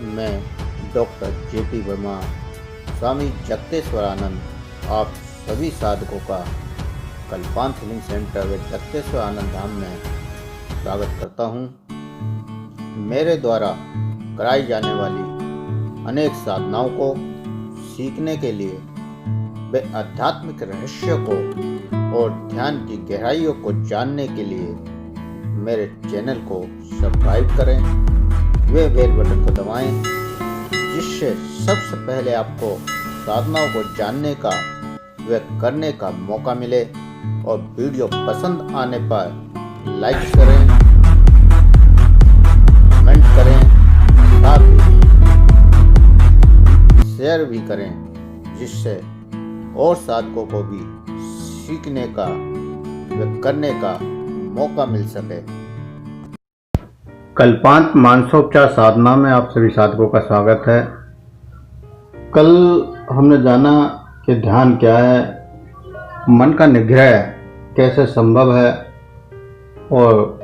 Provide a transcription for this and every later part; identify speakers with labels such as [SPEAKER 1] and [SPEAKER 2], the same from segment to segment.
[SPEAKER 1] मैं doctor JP Verma, स्वामी जगतेश्वरानंद आप सभी साधकों का कल्पांत हीलिंग सेंटर व जगतेश्वर आनंद धाम में स्वागत करता हूँ। मेरे द्वारा कराई जाने वाली अनेक साधनाओं को सीखने के लिए व आध्यात्मिक रहस्यों को और ध्यान की गहराइयों को जानने के लिए मेरे चैनल को सब्सक्राइब करें, वे बेल बटन को दबाएं, जिससे सबसे पहले आपको साधनाओं को जानने का व करने का मौका मिले। और वीडियो पसंद आने पर लाइक करें, कमेंट करें, साथ ही शेयर भी करें, जिससे और साधकों को भी सीखने का व करने का मौका मिल सके।
[SPEAKER 2] कल्पांत मानसोपचार साधना में आप सभी साधकों का स्वागत है। कल हमने जाना कि ध्यान क्या है, मन का निग्रह कैसे संभव है, और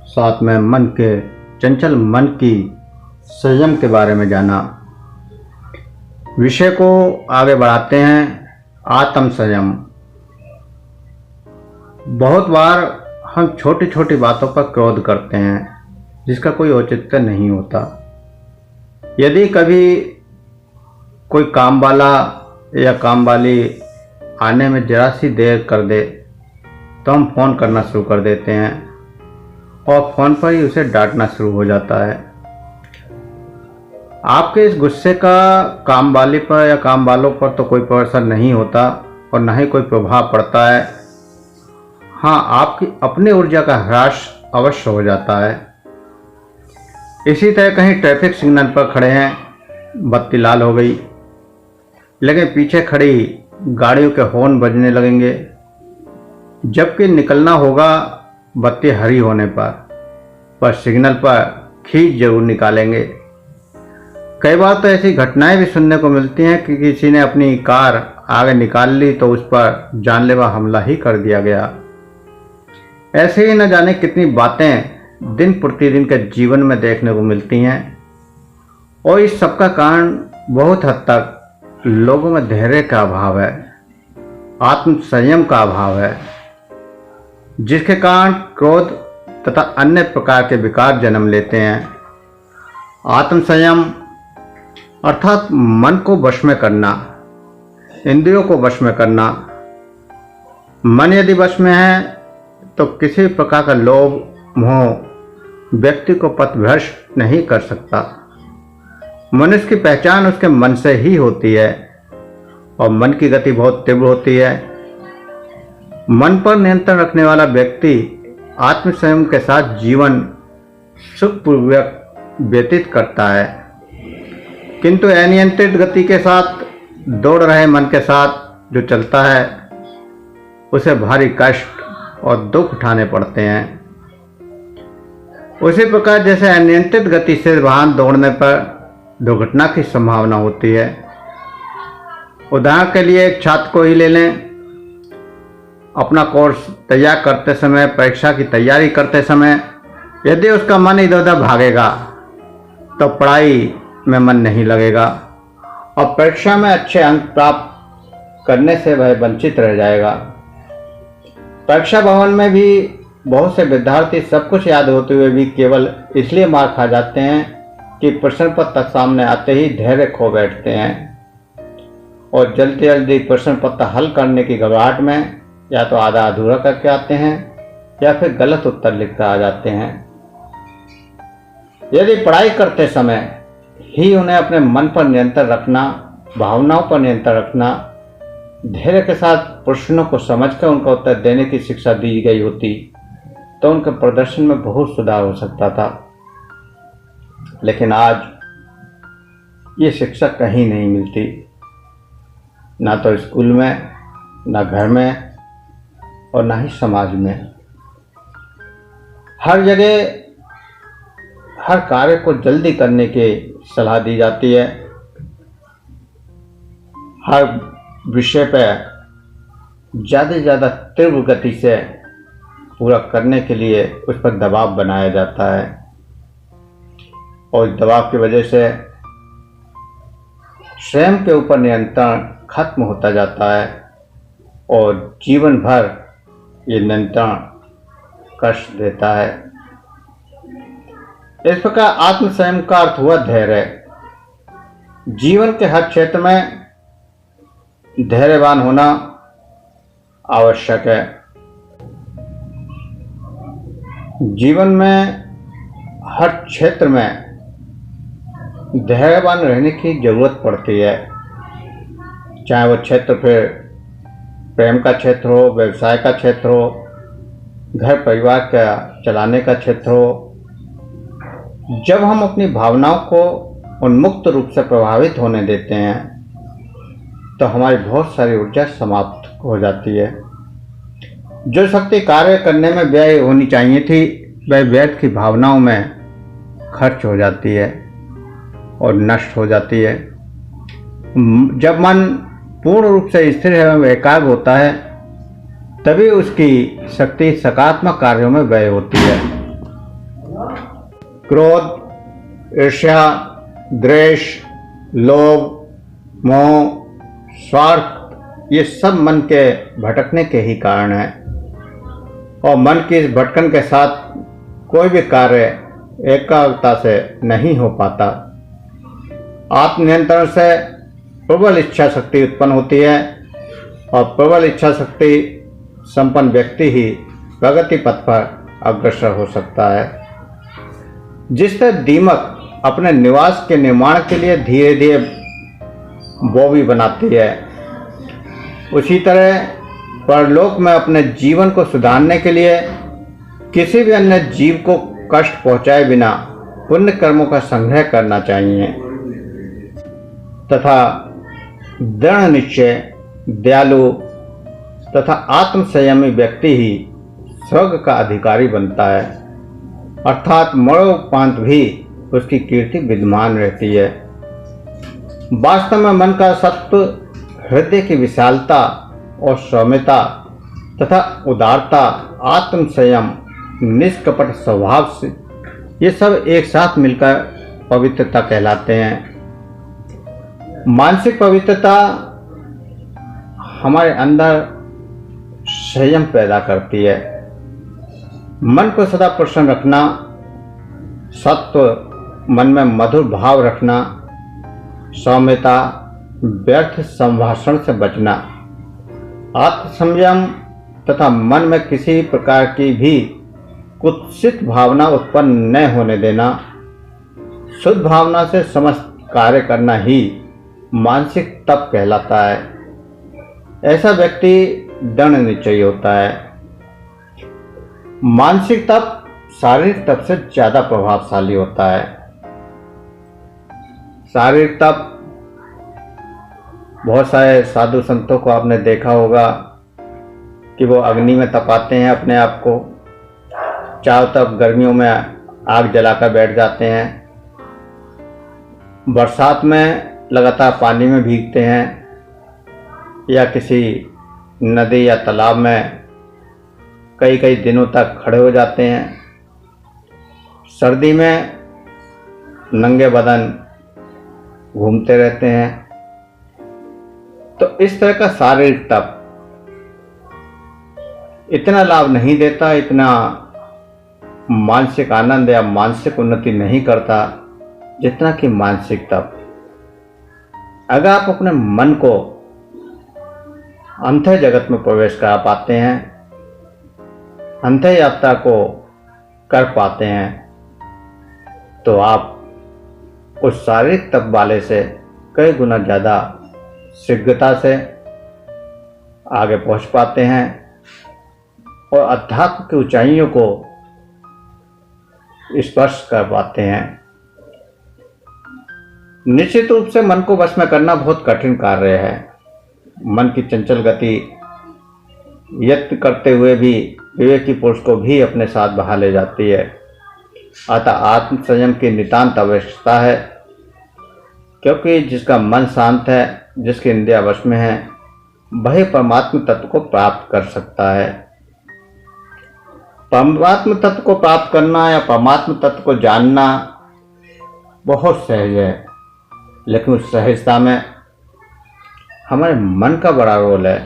[SPEAKER 2] साथ में मन के चंचल मन की संयम के बारे में जाना। विषय को आगे बढ़ाते हैं। आत्म संयम। बहुत बार हम छोटी छोटी बातों पर क्रोध करते हैं जिसका कोई औचित्य नहीं होता। यदि कभी कोई काम वाला या काम वाली आने में जरा सी देर कर दे तो हम फ़ोन करना शुरू कर देते हैं और फ़ोन पर ही उसे डांटना शुरू हो जाता है। आपके इस गुस्से का काम वाली पर या काम वालों पर तो कोई असर नहीं होता और न ही कोई प्रभाव पड़ता है। हाँ, आपकी अपनी ऊर्जा का ह्रास अवश्य हो जाता है। इसी तरह कहीं ट्रैफिक सिग्नल पर खड़े हैं, बत्ती लाल हो गई, लेकिन पीछे खड़ी गाड़ियों के हॉर्न बजने लगेंगे, जबकि निकलना होगा बत्ती हरी होने पर सिग्नल पर खींच जरूर निकालेंगे। कई बार तो ऐसी घटनाएं भी सुनने को मिलती हैं कि किसी ने अपनी कार आगे निकाल ली तो उस पर जानलेवा हमला ही कर दिया गया। ऐसे ही न जाने कितनी बातें दिन प्रतिदिन के जीवन में देखने को मिलती हैं, और इस सब का कारण बहुत हद तक लोगों में धैर्य का अभाव है, आत्म संयम का अभाव है, जिसके कारण क्रोध तथा अन्य प्रकार के विकार जन्म लेते हैं। आत्म संयम अर्थात मन को वश में करना, इंद्रियों को वश में करना। मन यदि वश में है तो किसी प्रकार का लोभ मोह व्यक्ति को पथभ्रष्ट नहीं कर सकता। मनुष्य की पहचान उसके मन से ही होती है, और मन की गति बहुत तीव्र होती है। मन पर नियंत्रण रखने वाला व्यक्ति आत्म संयम के साथ जीवन सुखपूर्वक व्यतीत करता है, किंतु अनियंत्रित गति के साथ दौड़ रहे मन के साथ जो चलता है उसे भारी कष्ट और दुख उठाने पड़ते हैं। उसी प्रकार जैसे अनियंत्रित गति से वाहन दौड़ने पर दुर्घटना की संभावना होती है। उदाहरण के लिए एक छात्र को ही ले लें। अपना कोर्स तैयार करते समय, परीक्षा की तैयारी करते समय यदि उसका मन इधर उधर भागेगा तो पढ़ाई में मन नहीं लगेगा और परीक्षा में अच्छे अंक प्राप्त करने से वह वंचित रह जाएगा। परीक्षा भवन में भी बहुत से विद्यार्थी सब कुछ याद होते हुए भी केवल इसलिए मार खा जाते हैं कि प्रश्न पत्र सामने आते ही धैर्य खो बैठते हैं और जल्दी जल्दी प्रश्न पत्र हल करने की घबराहट में या तो आधा अधूरा करके आते हैं या फिर गलत उत्तर लिखकर आ जाते हैं। यदि पढ़ाई करते समय ही उन्हें अपने मन पर नियंत्रण रखना, भावनाओं पर नियंत्रण रखना, धैर्य के साथ प्रश्नों को समझकर उनका उत्तर देने की शिक्षा दी गई होती तो उनके प्रदर्शन में बहुत सुधार हो सकता था। लेकिन आज ये शिक्षा कहीं नहीं मिलती, ना तो स्कूल में, ना घर में और ना ही समाज में। हर जगह हर कार्य को जल्दी करने की सलाह दी जाती है। हर विषय पर ज़्यादा से ज़्यादा तीव्र गति से पूरा करने के लिए उस पर दबाव बनाया जाता है। और इस दबाव की वजह से स्वयं के ऊपर नियंत्रण खत्म होता जाता है और जीवन भर ये नियंत्रण कष्ट देता है। इस प्रकार आत्म संयम का अर्थ हुआ धैर्य। जीवन के हर क्षेत्र में धैर्यवान होना आवश्यक है। जीवन में हर क्षेत्र में धैर्यवान रहने की जरूरत पड़ती है, चाहे वो क्षेत्र फिर प्रेम का क्षेत्र हो, व्यवसाय का क्षेत्र हो, घर परिवार का चलाने का क्षेत्र हो। जब हम अपनी भावनाओं को उन्मुक्त रूप से प्रभावित होने देते हैं तो हमारी बहुत सारी ऊर्जा समाप्त हो जाती है। जो शक्ति कार्य करने में व्यय होनी चाहिए थी वह व्यर्थ की भावनाओं में खर्च हो जाती है और नष्ट हो जाती है। जब मन पूर्ण रूप से स्थिर एवं एकाग्र होता है तभी उसकी शक्ति सकारात्मक कार्यों में व्यय होती है। क्रोध, ईर्ष्या, द्वेष, लोभ, मोह, स्वार्थ ये सब मन के भटकने के ही कारण हैं और मन की इस भटकन के साथ कोई भी कार्य एकाग्रता से नहीं हो पाता। आत्मनियंत्रण से प्रबल इच्छा शक्ति उत्पन्न होती है और प्रबल इच्छा शक्ति संपन्न व्यक्ति ही प्रगति पथ पर अग्रसर हो सकता है। जिस तरह दीमक अपने निवास के निर्माण के लिए धीरे धीरे बोवी बनाती है, उसी तरह परलोक में अपने जीवन को सुधारने के लिए किसी भी अन्य जीव को कष्ट पहुंचाए बिना पुण्य कर्मों का संग्रह करना चाहिए तथा दृढ़ निश्चय, दयालु तथा आत्म संयमी व्यक्ति ही स्वर्ग का अधिकारी बनता है, अर्थात मरणोपरांत भी उसकी कीर्ति विद्यमान रहती है। वास्तव में मन का सत्व, हृदय की विशालता और सौम्यता तथा उदारता, आत्म संयम, निष्कपट स्वभाव से ये सब एक साथ मिलकर पवित्रता कहलाते हैं। मानसिक पवित्रता हमारे अंदर संयम पैदा करती है। मन को सदा प्रसन्न रखना, सत्व, मन में मधुर भाव रखना, सौम्यता, व्यर्थ संभाषण से बचना, आत्मसंयम तथा मन में किसी प्रकार की भी कुत्सित भावना उत्पन्न न होने देना, शुद्ध भावना से समस्त कार्य करना ही मानसिक तप कहलाता है। ऐसा व्यक्ति दृढ़ निश्चयी होता है। मानसिक तप शारीरिक तप से ज्यादा प्रभावशाली होता है। शारीरिक तप, बहुत सारे साधु संतों को आपने देखा होगा कि वो अग्नि में तपाते हैं अपने आप को, चारों तरफ गर्मियों में आग जलाकर बैठ जाते हैं, बरसात में लगातार पानी में भीगते हैं या किसी नदी या तालाब में कई कई दिनों तक खड़े हो जाते हैं, सर्दी में नंगे बदन घूमते रहते हैं। तो इस तरह का शारीरिक तप इतना लाभ नहीं देता, इतना मानसिक आनंद या मानसिक उन्नति नहीं करता जितना कि मानसिक तप। अगर आप अपने मन को अंतः जगत में प्रवेश करा पाते हैं, अंतः यात्रा को कर पाते हैं, तो आप उस शारीरिक तप वाले से कई गुना ज़्यादा शीघ्रता से आगे पहुंच पाते हैं और अध्यात्म की ऊंचाइयों को स्पर्श कर पाते हैं। निश्चित रूप से मन को वश में करना बहुत कठिन कार्य है। मन की चंचल गति यत्न करते हुए भी विवेकी पुरुष को भी अपने साथ बहा ले जाती है। अतः आत्म संयम की नितांत आवश्यकता है, क्योंकि जिसका मन शांत है, जिसकी इंद्रियां वश में है, वही परमात्म तत्व को प्राप्त कर सकता है। परमात्म तत्व को प्राप्त करना या परमात्म तत्व को जानना बहुत सहज है, लेकिन उस सहजता में हमारे मन का बड़ा रोल है।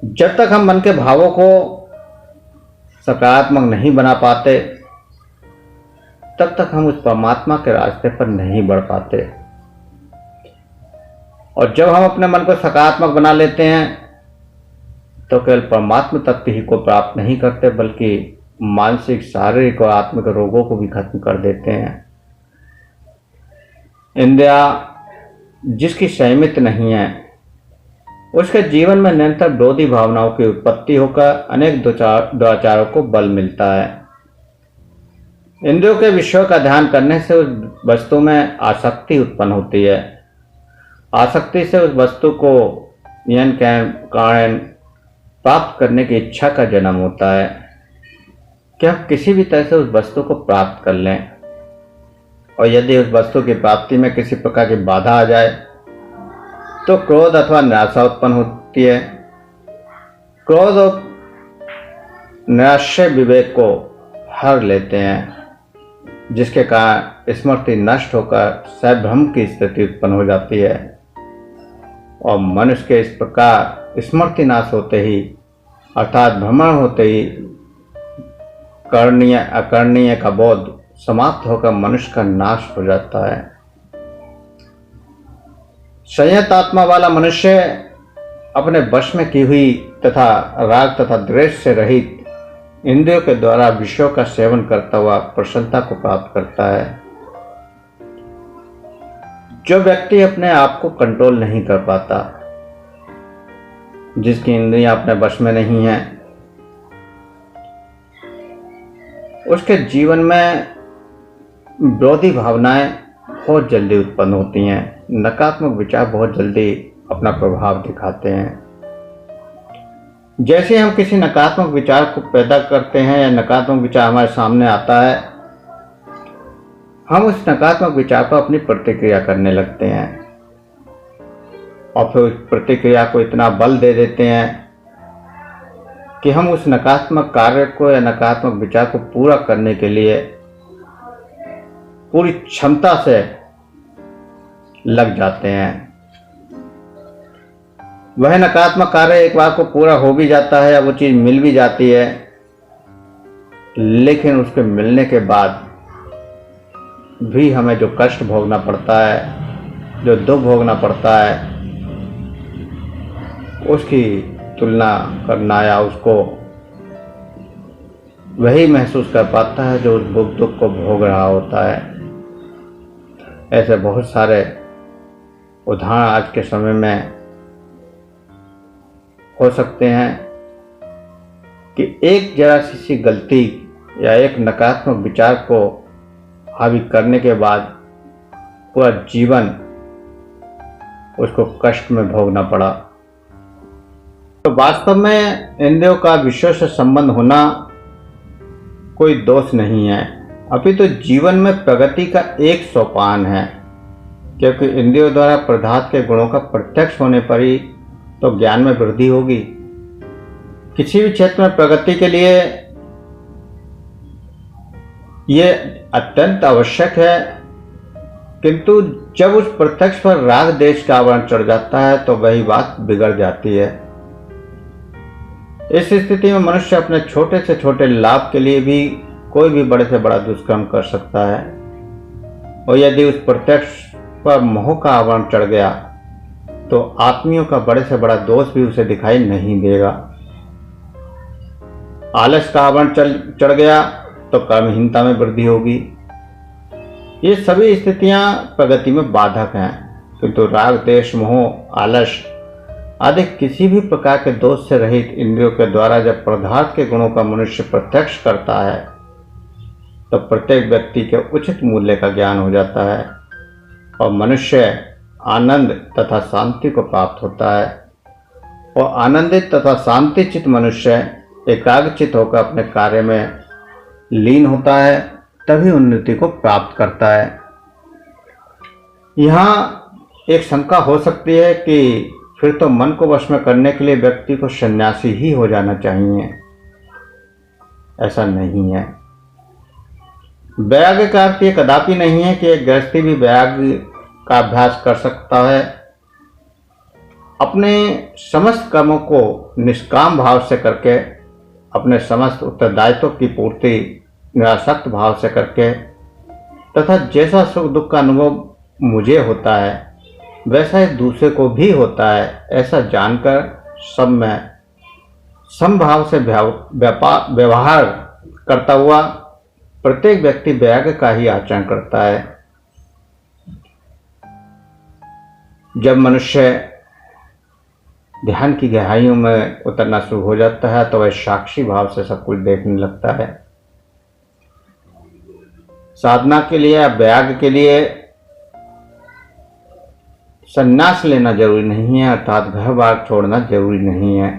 [SPEAKER 2] जब तक हम मन के भावों को सकारात्मक नहीं बना पाते, तब तक हम उस परमात्मा के रास्ते पर नहीं बढ़ पाते। और जब हम अपने मन को सकारात्मक बना लेते हैं तो केवल परमात्मा तत्व ही को प्राप्त नहीं करते, बल्कि मानसिक, शारीरिक और आत्मिक रोगों को भी खत्म कर देते हैं। इंद्रिया जिसकी संयमित नहीं है, उसके जीवन में निरंतर विरोधी भावनाओं की उत्पत्ति होकर अनेक दुराचारों को बल मिलता है। इंद्रियों के विषयों का ध्यान करने से उस वस्तु में आसक्ति उत्पन्न होती है। आसक्ति से उस वस्तु को नियन के कारण प्राप्त करने की इच्छा का जन्म होता है कि हम किसी भी तरह से उस वस्तु को प्राप्त कर लें। और यदि उस वस्तु की प्राप्ति में किसी प्रकार की बाधा आ जाए तो क्रोध अथवा निराशा उत्पन्न होती है। क्रोध और निराशय विवेक को हर लेते हैं, जिसके कारण स्मृति नष्ट होकर सहभ्रम की स्थिति उत्पन्न हो जाती है। और मनुष्य के इस प्रकार स्मृति नाश होते ही, अर्थात भ्रमण होते ही, करणीय अकरणीय का बोध समाप्त होकर मनुष्य का नाश हो जाता है। संयत आत्मा वाला मनुष्य अपने वश में की हुई तथा राग तथा द्वेष से रहित इंद्रियों के द्वारा विषयों का सेवन करता हुआ प्रसन्नता को प्राप्त करता है। जो व्यक्ति अपने आप को कंट्रोल नहीं कर पाता, जिसकी इंद्रियां अपने वश में नहीं है, उसके जीवन में विरोधी भावनाएं बहुत जल्दी उत्पन्न होती हैं। नकारात्मक विचार बहुत जल्दी अपना प्रभाव दिखाते हैं। जैसे हम किसी नकारात्मक विचार को पैदा करते हैं या नकारात्मक विचार हमारे सामने आता है, हम उस नकारात्मक विचार पर अपनी प्रतिक्रिया करने लगते हैं और फिर उस प्रतिक्रिया को इतना बल दे देते हैं कि हम उस नकारात्मक कार्य को या नकारात्मक विचार को पूरा करने के लिए पूरी क्षमता से लग जाते हैं। वह नकारात्मक कार्य एक बार को पूरा हो भी जाता है या वो चीज़ मिल भी जाती है, लेकिन उसके मिलने के बाद भी हमें जो कष्ट भोगना पड़ता है, जो दुख भोगना पड़ता है, उसकी तुलना करना या उसको वही महसूस कर पाता है जो उस दुख को भोग रहा होता है। ऐसे बहुत सारे उदाहरण आज के समय में हो सकते हैं कि एक जरा सी गलती या एक नकारात्मक विचार को हावी करने के बाद पूरा जीवन उसको कष्ट में भोगना पड़ा। तो वास्तव में इंद्रियों का विषयों से संबंध होना कोई दोष नहीं है, अपितु तो जीवन में प्रगति का एक सोपान है, क्योंकि इंद्रियों द्वारा पदार्थ के गुणों का प्रत्यक्ष होने पर ही तो ज्ञान में वृद्धि होगी। किसी भी क्षेत्र में प्रगति के लिए ये अत्यंत आवश्यक है, किंतु जब उस प्रत्यक्ष पर राग देश का आवरण चढ़ जाता है तो वही बात बिगड़ जाती है। इस स्थिति में मनुष्य अपने छोटे से छोटे लाभ के लिए भी कोई भी बड़े से बड़ा दुष्कर्म कर सकता है, और यदि उस प्रत्यक्ष पर मोह का आवरण चढ़ गया तो आत्मियों का बड़े से बड़ा दोष भी उसे दिखाई नहीं देगा। आलस का आवरण चढ़ गया तो कर्महीनता में वृद्धि होगी। ये सभी स्थितियां प्रगति में बाधक हैं, किंतु राग, देश, मोह, आलस आदि किसी भी प्रकार के दोष से रहित इंद्रियों के द्वारा जब पदार्थ के गुणों का मनुष्य प्रत्यक्ष करता है तो प्रत्येक व्यक्ति के उचित मूल्य का ज्ञान हो जाता है और मनुष्य आनंद तथा शांति को प्राप्त होता है। और आनंदित तथा शांति चित्त मनुष्य एकाग्रचित होकर अपने कार्य में लीन होता है, तभी उन्नति को प्राप्त करता है। यहाँ एक शंका हो सकती है कि फिर तो मन को वश में करने के लिए व्यक्ति को सन्यासी ही हो जाना चाहिए। ऐसा नहीं है। वैराग्य का अर्थ ये कदापि नहीं है कि एक गृहस्थी भी वैराग्य का अभ्यास कर सकता है। अपने समस्त कर्मों को निष्काम भाव से करके, अपने समस्त उत्तरदायित्व की पूर्ति निरासक्त भाव से करके तथा जैसा सुख दुख का अनुभव मुझे होता है वैसा ही दूसरे को भी होता है, ऐसा जानकर सब में समभाव से व्यवहार करता हुआ प्रत्येक व्यक्ति वैराग्य का ही आचरण करता है। जब मनुष्य ध्यान की गहराइयों में उतरना शुरू हो जाता है तो वह साक्षी भाव से सब कुछ देखने लगता है। साधना के लिए या वैराग्य के लिए संन्यास लेना जरूरी नहीं है, अर्थात घर बार छोड़ना जरूरी नहीं है।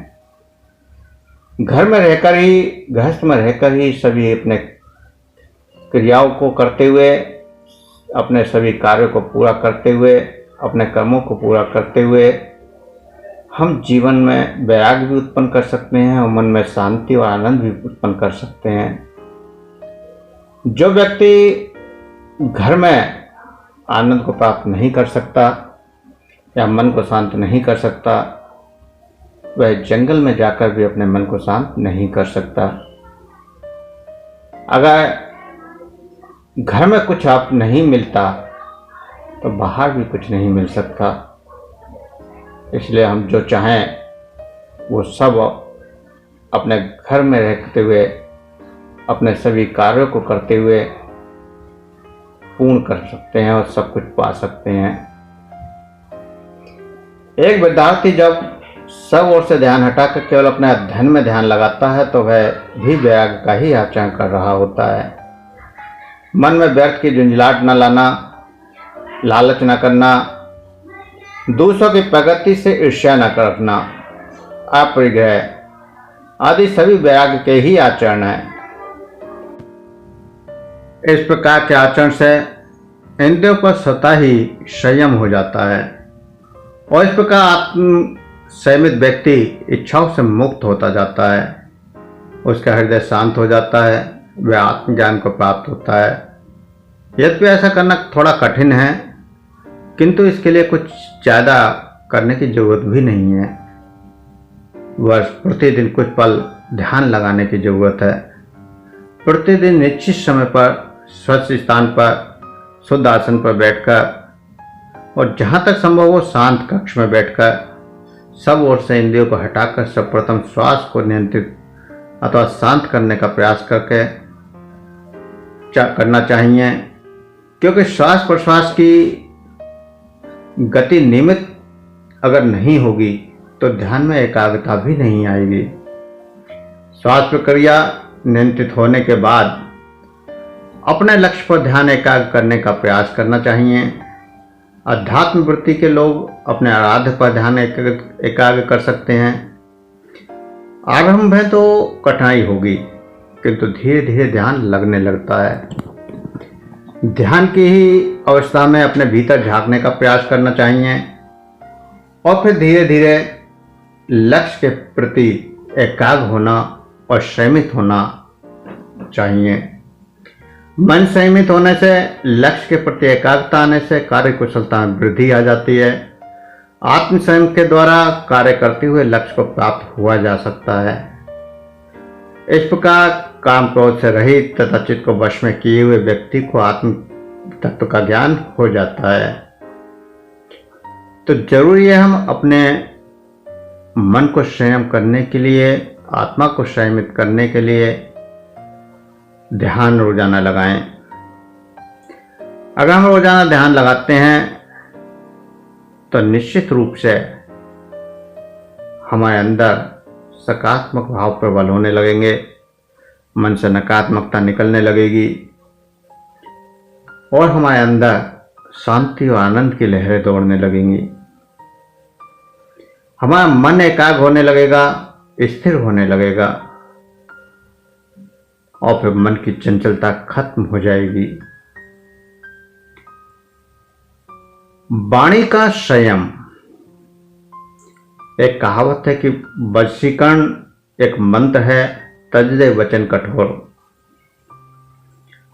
[SPEAKER 2] घर में रहकर ही, गृहस्थ में रहकर ही सभी अपने क्रियाओं को करते हुए, अपने सभी कार्यों को पूरा करते हुए, अपने कर्मों को पूरा करते हुए हम जीवन में वैराग्य भी उत्पन्न कर सकते हैं और मन में शांति और आनंद भी उत्पन्न कर सकते हैं। जो व्यक्ति घर में आनंद को प्राप्त नहीं कर सकता या मन को शांत नहीं कर सकता, वह जंगल में जाकर भी अपने मन को शांत नहीं कर सकता। अगर घर में कुछ आप नहीं मिलता तो बाहर भी कुछ नहीं मिल सकता। इसलिए हम जो चाहें वो सब अपने घर में रहते हुए, अपने सभी कार्यों को करते हुए पूर्ण कर सकते हैं और सब कुछ पा सकते हैं। एक विद्यार्थी जब सब ओर से ध्यान हटाकर केवल अपने अध्ययन में ध्यान लगाता है तो वह भी वैराग्य का ही आचरण कर रहा होता है। मन में व्यर्थ की झुंझलाहट न लाना, लालच न करना, दूसरों की प्रगति से ईर्ष्या न करना, अपरिग्रह आदि सभी वैराग्य के ही आचरण हैं। इस प्रकार के आचरण से इंद्रियों पर स्वतः ही संयम हो जाता है और इस प्रकार आत्म संयमित व्यक्ति इच्छाओं से मुक्त होता जाता है। उसका हृदय शांत हो जाता है, वह आत्मज्ञान को प्राप्त होता है। यद्यपि ऐसा करना थोड़ा कठिन है, किंतु इसके लिए कुछ ज़्यादा करने की जरूरत भी नहीं है। बस प्रतिदिन कुछ पल ध्यान लगाने की जरूरत है। प्रतिदिन निश्चित समय पर स्वच्छ स्थान पर शुद्ध आसन पर बैठकर और जहाँ तक संभव हो शांत कक्ष में बैठकर सब ओर से इंद्रियों को हटाकर सर्वप्रथम श्वास को नियंत्रित अथवा शांत करने का प्रयास करके करना चाहिए, क्योंकि श्वास प्रश्वास की गति नियमित अगर नहीं होगी तो ध्यान में एकाग्रता भी नहीं आएगी। श्वास प्रक्रिया नियंत्रित होने के बाद अपने लक्ष्य पर ध्यान एकाग्र करने का प्रयास करना चाहिए। अध्यात्म वृत्ति के लोग अपने आराध्य पर ध्यान एकाग्र कर सकते हैं। आरंभ में तो कठिनाई होगी, किंतु धीरे धीरे ध्यान लगने लगता है। ध्यान की ही अवस्था में अपने भीतर झांकने का प्रयास करना चाहिए और फिर धीरे धीरे लक्ष्य के प्रति एकाग्र होना और संयमित होना चाहिए। मन संयमित होने से, लक्ष्य के प्रति एकाग्रता आने से कार्य कुशलता में वृद्धि आ जाती है। आत्म संयम के द्वारा कार्य करते हुए लक्ष्य को प्राप्त हुआ जा सकता है। इस प्रकार काम क्रोध से रहित तथा चित्त को वश में किए हुए व्यक्ति को आत्म तत्व का ज्ञान हो जाता है। तो जरूरी है हम अपने मन को संयम करने के लिए, आत्मा को संयमित करने के लिए ध्यान रोजाना लगाएं। अगर हम रोजाना ध्यान लगाते हैं तो निश्चित रूप से हमारे अंदर सकारात्मक भाव प्रबल होने लगेंगे, मन से नकारात्मकता निकलने लगेगी और हमारे अंदर शांति और आनंद की लहरें दौड़ने लगेंगी। हमारा मन एकाग्र होने लगेगा, स्थिर होने लगेगा और फिर मन की चंचलता खत्म हो जाएगी। वाणी का संयम। एक कहावत है कि वशीकरण एक मंत्र है, तज दे वचन कठोर।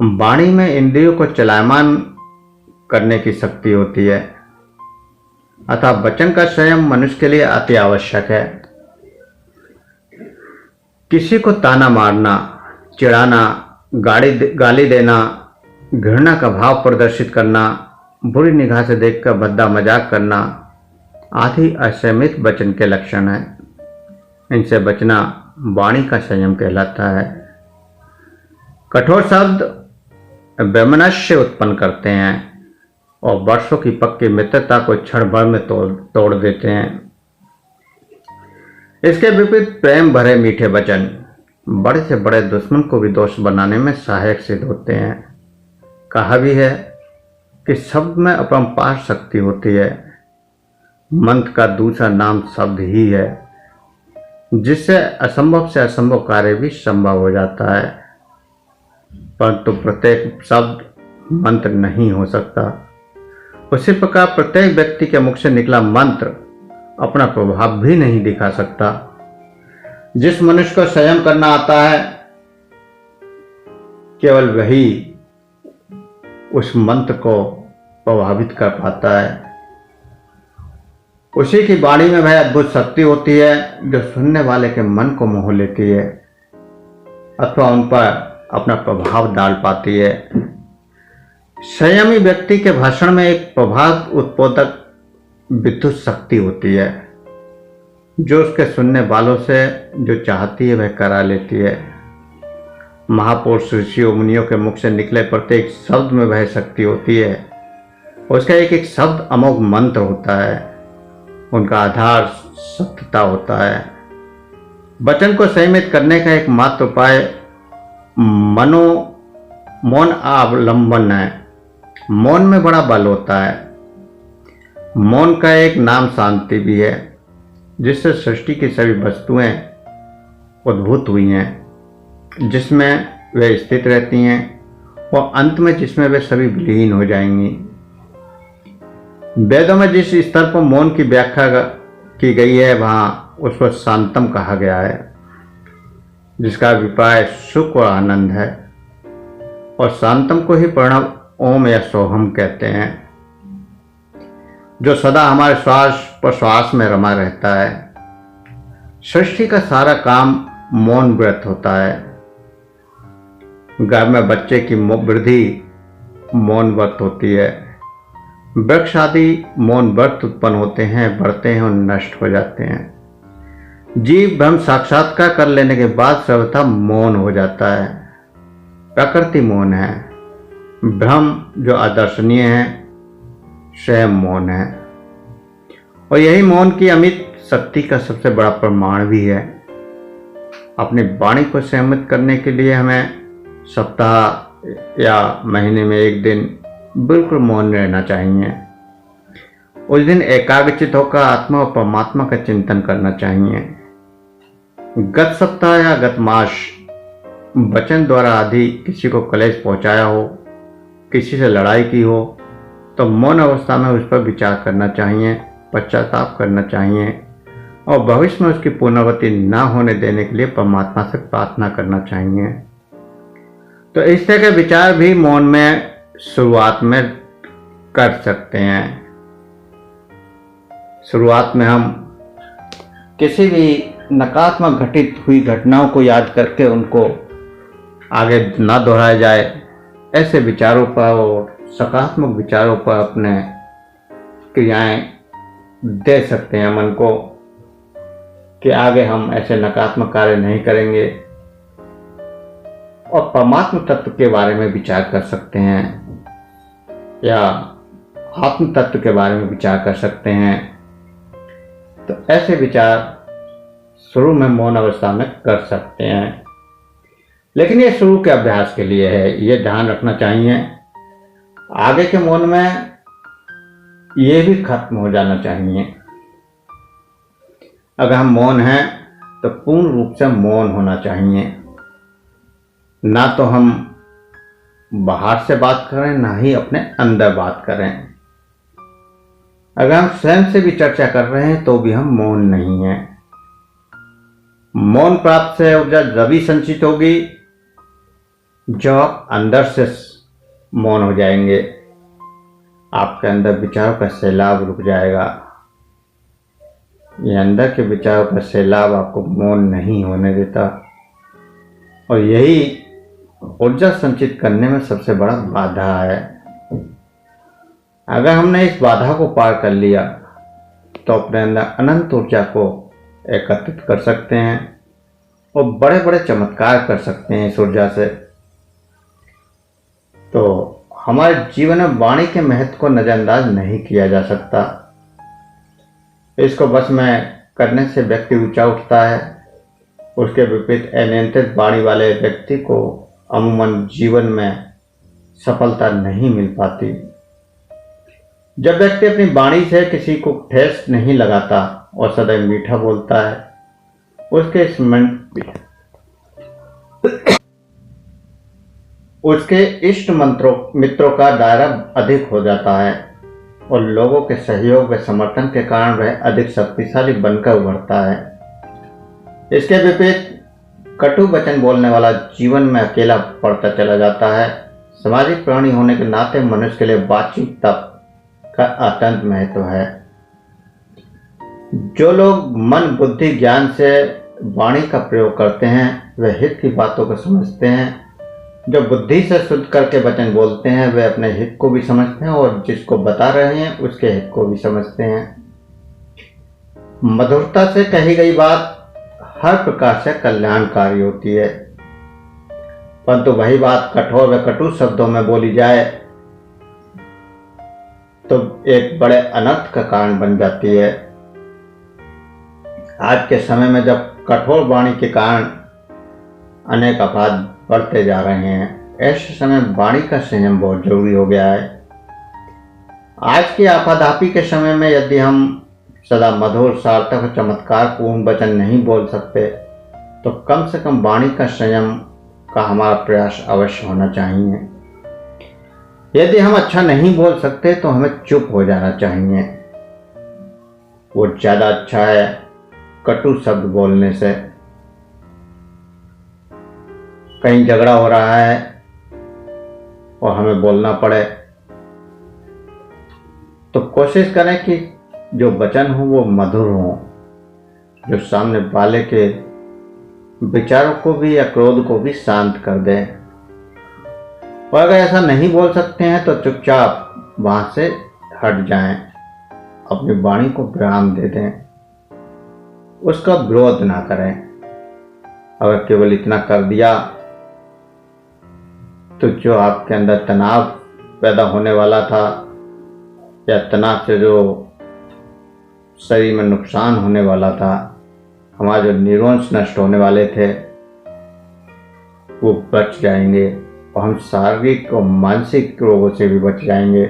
[SPEAKER 2] वाणी में इंद्रियों को चलायमान करने की शक्ति होती है, अतः वचन का संयम मनुष्य के लिए अति आवश्यक है। किसी को ताना मारना, चिढ़ाना, गाली देना, घृणा का भाव प्रदर्शित करना, बुरी निगाह से देखकर भद्दा मजाक करना आदि असंयमित वचन के लक्षण हैं। इनसे बचना वाणी का संयम कहलाता है। कठोर शब्द वैमनस्य उत्पन्न करते हैं और वर्षों की पक्की मित्रता को क्षण भर में तोड़ देते हैं। इसके विपरीत प्रेम भरे मीठे वचन बड़े से बड़े दुश्मन को भी दोस्त बनाने में सहायक सिद्ध होते हैं। कहा भी है कि शब्द में अपरंपार शक्ति होती है। मंत्र का दूसरा नाम शब्द ही है, जिससे असंभव से असंभव कार्य भी संभव हो जाता है। परंतु प्रत्येक शब्द मंत्र नहीं हो सकता। उसी प्रकार प्रत्येक व्यक्ति के मुख से निकला मंत्र अपना प्रभाव भी नहीं दिखा सकता। जिस मनुष्य को संयम करना आता है, केवल वही उस मंत्र को प्रभावित कर पाता है। उसी की वाणी में वह अद्भुत शक्ति होती है जो सुनने वाले के मन को मोह लेती है अथवा उन पर अपना प्रभाव डाल पाती है। संयमी व्यक्ति के भाषण में एक प्रभाव उत्पोधक विद्युत शक्ति होती है, जो उसके सुनने वालों से जो चाहती है वह करा लेती है। महापुरुष ऋषियों मुनियों के मुख से निकले प्रत्येक शब्द में वह शक्ति होती है। उसका एक एक शब्द अमोघ मंत्र होता है। उनका आधार सत्यता होता है। वचन को संयमित करने का एकमात्र उपाय मौन अवलंबन है। मौन में बड़ा बल होता है। मौन का एक नाम शांति भी है, जिससे सृष्टि की सभी वस्तुएं उद्भूत हुई हैं, जिसमें वे स्थित रहती हैं और अंत में जिसमें वे सभी विलीन हो जाएंगी। वेदों में जिस स्तर पर मौन की व्याख्या की गई है, वहां उसको शांतम कहा गया है, जिसका अभिप्राय सुख और आनंद है। और शांतम को ही प्रणव ओम या सोहम कहते हैं, जो सदा हमारे श्वास प्रश्वास में रमा रहता है। सृष्टि का सारा काम मौन व्रत होता है। घर में बच्चे की वृद्धि मौन व्रत होती है। वृक्ष आदि मौन व्रत उत्पन्न होते हैं, बढ़ते हैं और नष्ट हो जाते हैं। जीव ब्रह्म साक्षात्कार कर लेने के बाद सर्वथा मौन हो जाता है। प्रकृति मौन है। ब्रह्म जो अदर्शनीय है स्वयं मौन है। और यही मौन की अमित शक्ति का सबसे बड़ा प्रमाण भी है। अपनी वाणी को संयमित करने के लिए हमें सप्ताह या महीने में एक दिन बिल्कुल मौन रहना चाहिए। उस दिन एकाग्रचित होकर आत्मा और परमात्मा का चिंतन करना चाहिए। गत सप्ताह या गत मास वचन द्वारा आदि किसी को क्लेश पहुंचाया हो, किसी से लड़ाई की हो, तो मौन अवस्था में उस पर विचार करना चाहिए, पश्चाताप करना चाहिए और भविष्य में उसकी पुनरावृत्ति न होने देने के लिए परमात्मा से प्रार्थना करना चाहिए। तो इस तरह के विचार भी मौन में शुरुआत में कर सकते हैं। शुरुआत में हम किसी भी नकारात्मक घटित हुई घटनाओं को याद करके उनको आगे ना दोहराया जाए, ऐसे विचारों पर और सकारात्मक विचारों पर अपने क्रियाएं दे सकते हैं मन को कि आगे हम ऐसे नकारात्मक कार्य नहीं करेंगे और परमात्मा तत्व के बारे में विचार कर सकते हैं या आत्म तत्व के बारे में विचार कर सकते हैं। तो ऐसे विचार शुरू में मौन अवस्था में कर सकते हैं, लेकिन ये शुरू के अभ्यास के लिए है, ये ध्यान रखना चाहिए। आगे के मौन में ये भी खत्म हो जाना चाहिए। अगर हम मौन हैं तो पूर्ण रूप से मौन होना चाहिए। ना तो हम बाहर से बात करें, ना ही अपने अंदर बात करें। अगर हम स्वयं से भी चर्चा कर रहे हैं तो भी हम मौन नहीं हैं। मौन प्राप्त से ऊर्जा तभी संचित होगी जब आप अंदर से मौन हो जाएंगे, आपके अंदर विचारों का सैलाब रुक जाएगा। ये अंदर के विचारों का सैलाब आपको मौन नहीं होने देता, और यही ऊर्जा संचित करने में सबसे बड़ा बाधा है। अगर हमने इस बाधा को पार कर लिया तो अपने अंदर अनंत ऊर्जा को एकत्रित कर सकते हैं और बड़े बड़े चमत्कार कर सकते हैं इस ऊर्जा से। तो हमारे जीवन में वाणी के महत्व को नजरअंदाज नहीं किया जा सकता। इसको बस में करने से व्यक्ति ऊंचा उठता है। उसके विपरीत अनियंत्रित वाणी वाले व्यक्ति को अमूमन जीवन में सफलता नहीं मिल पाती। जब व्यक्ति अपनी वाणी से किसी को ठेस नहीं लगाता और सदैव मीठा बोलता है, उसके इष्ट मित्रों का दायरा अधिक हो जाता है और लोगों के सहयोग व समर्थन के कारण वह अधिक शक्तिशाली बनकर उभरता है। इसके विपरीत कटु वचन बोलने वाला जीवन में अकेला पड़ता चला जाता है। सामाजिक प्राणी होने के नाते मनुष्य के लिए बातचीत तक का अत्यंत महत्व है। जो लोग मन बुद्धि ज्ञान से वाणी का प्रयोग करते हैं वे हित की बातों को समझते हैं। जो बुद्धि से शुद्ध करके वचन बोलते हैं वे अपने हित को भी समझते हैं और जिसको बता रहे हैं उसके हित को भी समझते हैं। मधुरता से कही गई बात हर प्रकार से कल्याणकारी होती है, परंतु वही बात कठोर व कटु शब्दों में बोली जाए तो एक बड़े अनर्थ का कारण बन जाती है। आज के समय में जब कठोर वाणी के कारण अनेक अपराध बढ़ते जा रहे हैं, ऐसे समय वाणी का संयम बहुत जरूरी हो गया है। आज की आपाधापी के समय में यदि हम सदा मधुर सार्थक और चमत्कार पूर्ण वचन नहीं बोल सकते तो कम से कम वाणी का संयम का हमारा प्रयास अवश्य होना चाहिए। यदि हम अच्छा नहीं बोल सकते तो हमें चुप हो जाना चाहिए। वो ज्यादा अच्छा है कटु शब्द बोलने से। कहीं झगड़ा हो रहा है और हमें बोलना पड़े तो कोशिश करें कि जो वचन हो वो मधुर हो, जो सामने वाले के विचारों को भी या क्रोध को भी शांत कर दे। और अगर ऐसा नहीं बोल सकते हैं तो चुपचाप वहां से हट जाएं, अपनी वाणी को विराम दे दें, उसका विरोध ना करें। अगर केवल इतना कर दिया तो जो आपके अंदर तनाव पैदा होने वाला था या तनाव से जो शरीर में नुकसान होने वाला था, हमारे जो न्यूरॉन्स नष्ट होने वाले थे वो बच जाएंगे और हम शारीरिक और मानसिक रोगों से भी बच जाएंगे।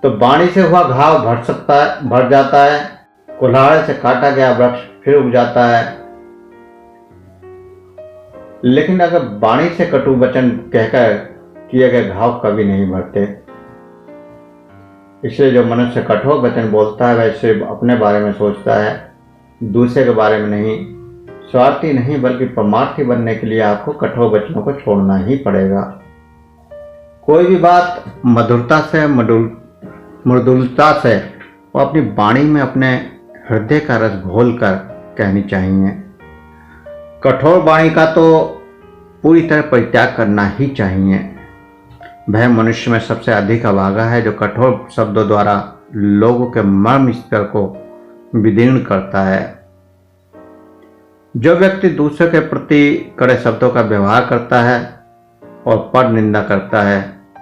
[SPEAKER 2] तो वाणी से हुआ घाव भर जाता है। कुल्हाड़े से काटा गया वृक्ष फिर उग जाता है। लेकिन अगर वाणी से कटु वचन कहकर किए गए घाव कभी नहीं भरते। इसलिए जो मनुष्य कठोर वचन बोलता है वह सिर्फ अपने बारे में सोचता है, दूसरे के बारे में नहीं। स्वार्थी नहीं बल्कि परमार्थी बनने के लिए आपको कठोर वचनों को छोड़ना ही पड़ेगा। कोई भी बात मधुरता से मृदुलता से और अपनी वाणी में अपने हृदय का रस घोल कर कहनी चाहिए। कठोर वाणी का तो पूरी तरह परित्याग करना ही चाहिए। वह मनुष्य में सबसे अधिक अभागा है जो कठोर शब्दों द्वारा लोगों के मर्म स्तर को विदीर्ण करता है। जो व्यक्ति दूसरे के प्रति कड़े शब्दों का व्यवहार करता है और पर निंदा करता है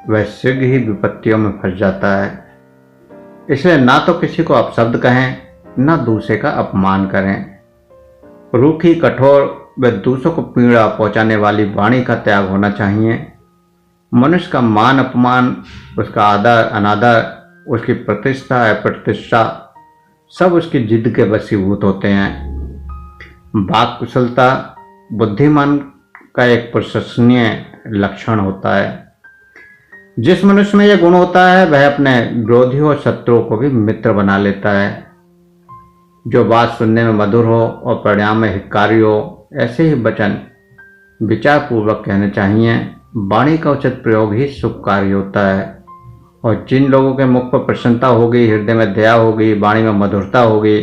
[SPEAKER 2] वह शीघ्र ही विपत्तियों में फंस जाता है। इसलिए ना तो किसी को अपशब्द कहें न दूसरे का अपमान करें। रूखी कठोर व दूसरों को पीड़ा पहुंचाने वाली वाणी का त्याग होना चाहिए। मनुष्य का मान अपमान, उसका आदर अनादर, उसकी प्रतिष्ठा अप्रतिष्ठा सब उसकी जिद के वशीभूत होते हैं। वाक कुशलता बुद्धिमान का एक प्रशंसनीय लक्षण होता है। जिस मनुष्य में यह गुण होता है वह अपने विरोधियों और शत्रुओं को भी मित्र बना लेता है। जो बात सुनने में मधुर हो और परिणाम में हितकारी हो, ऐसे ही वचन विचार पूर्वक कहने चाहिए। वाणी का उचित प्रयोग ही शुभकारी होता है। और जिन लोगों के मुख पर प्रसन्नता होगी, हृदय में दया होगी, वाणी में मधुरता होगी,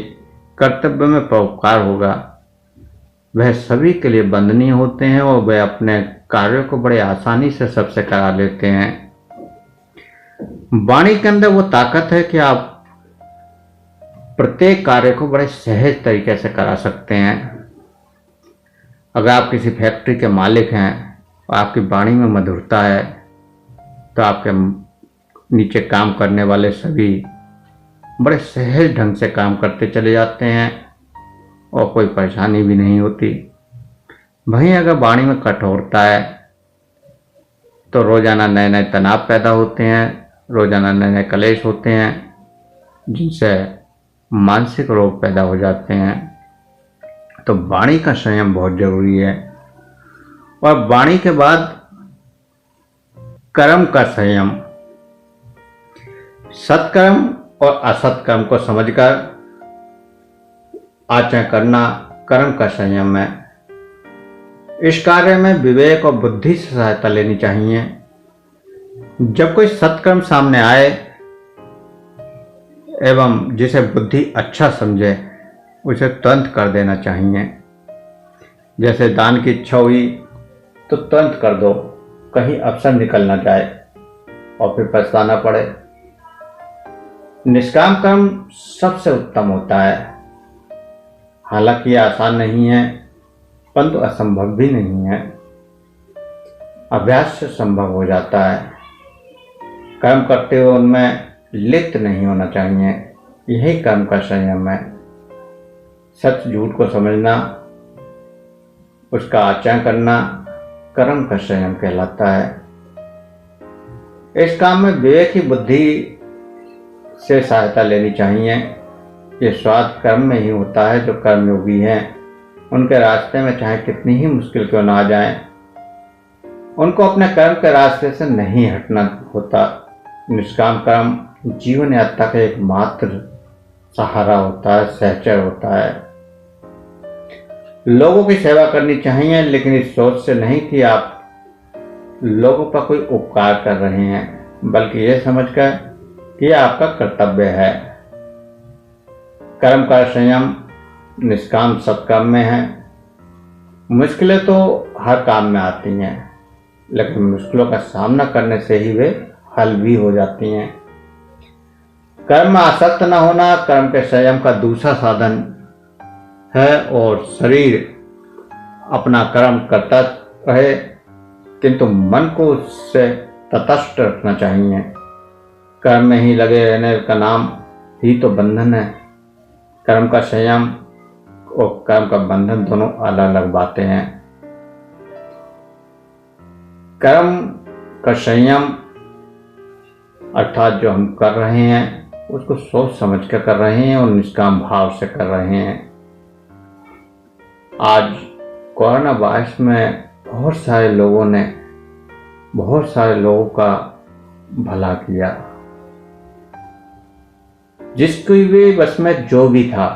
[SPEAKER 2] कर्तव्य में परोपकार होगा, वह सभी के लिए वंदनीय होते हैं और वह अपने कार्यों को बड़े आसानी से सबसे करा लेते हैं। वाणी के अंदर वो ताकत है कि आप प्रत्येक कार्य को बड़े सहज तरीके से करा सकते हैं। अगर आप किसी फैक्ट्री के मालिक हैं और आपकी वाणी में मधुरता है तो आपके नीचे काम करने वाले सभी बड़े सहज ढंग से काम करते चले जाते हैं और कोई परेशानी भी नहीं होती। वहीं अगर वाणी में कठोरता है तो रोजाना नए नए तनाव पैदा होते हैं, रोजाना नए नए कलेश होते हैं, जिनसे मानसिक रोग पैदा हो जाते हैं। तो वाणी का संयम बहुत जरूरी है। और वाणी के बाद कर्म का संयम। सत्कर्म और असत्कर्म को समझकर आचरण करना कर्म का संयम है। इस कार्य में विवेक और बुद्धि से सहायता लेनी चाहिए। जब कोई सत्कर्म सामने आए एवं जिसे बुद्धि अच्छा समझे उसे तुरंत कर देना चाहिए। जैसे दान की इच्छा हुई तो तुरंत कर दो, कहीं अवसर निकल ना जाए और फिर पछताना पड़े। निष्काम कर्म सबसे उत्तम होता है। हालांकि यह आसान नहीं है, परंतु असंभव भी नहीं है। अभ्यास से संभव हो जाता है। कर्म करते हुए उनमें लिप्त नहीं होना चाहिए, यही कर्म का संयम है। सच झूठ को समझना, उसका आचरण करना कर्म का संयम कहलाता है। इस काम में विवेक ही बुद्धि से सहायता लेनी चाहिए। ये स्वाद कर्म में ही होता है। जो कर्मयोगी हैं उनके रास्ते में चाहे कितनी ही मुश्किल क्यों ना आ जाए, उनको अपने कर्म के रास्ते से नहीं हटना होता। निष्काम कर्म जीवन यात्रा का एकमात्र सहारा होता है, सहचर होता है। लोगों की सेवा करनी चाहिए, लेकिन इस सोच से नहीं कि आप लोगों पर कोई उपकार कर रहे हैं, बल्कि यह समझकर कि यह आपका कर्तव्य है। कर्म का संयम निष्काम सत्कर्म में है। मुश्किलें तो हर काम में आती हैं, लेकिन मुश्किलों का सामना करने से ही वे हल भी हो जाती हैं। कर्म में आसक्त न होना कर्म के संयम का दूसरा साधन है। और शरीर अपना कर्म करता रहे, किंतु मन को उससे तटस्थ रखना चाहिए। कर्म में ही लगे रहने का नाम ही तो बंधन है। कर्म का संयम और कर्म का बंधन दोनों अलग अलग बातें हैं। कर्म का संयम अर्थात जो हम कर रहे हैं उसको सोच समझ कर कर रहे हैं और निष्काम भाव से कर रहे हैं। आज कोरोना वायरस में बहुत सारे लोगों ने बहुत सारे लोगों का भला किया। जिसकी भी बस में जो भी था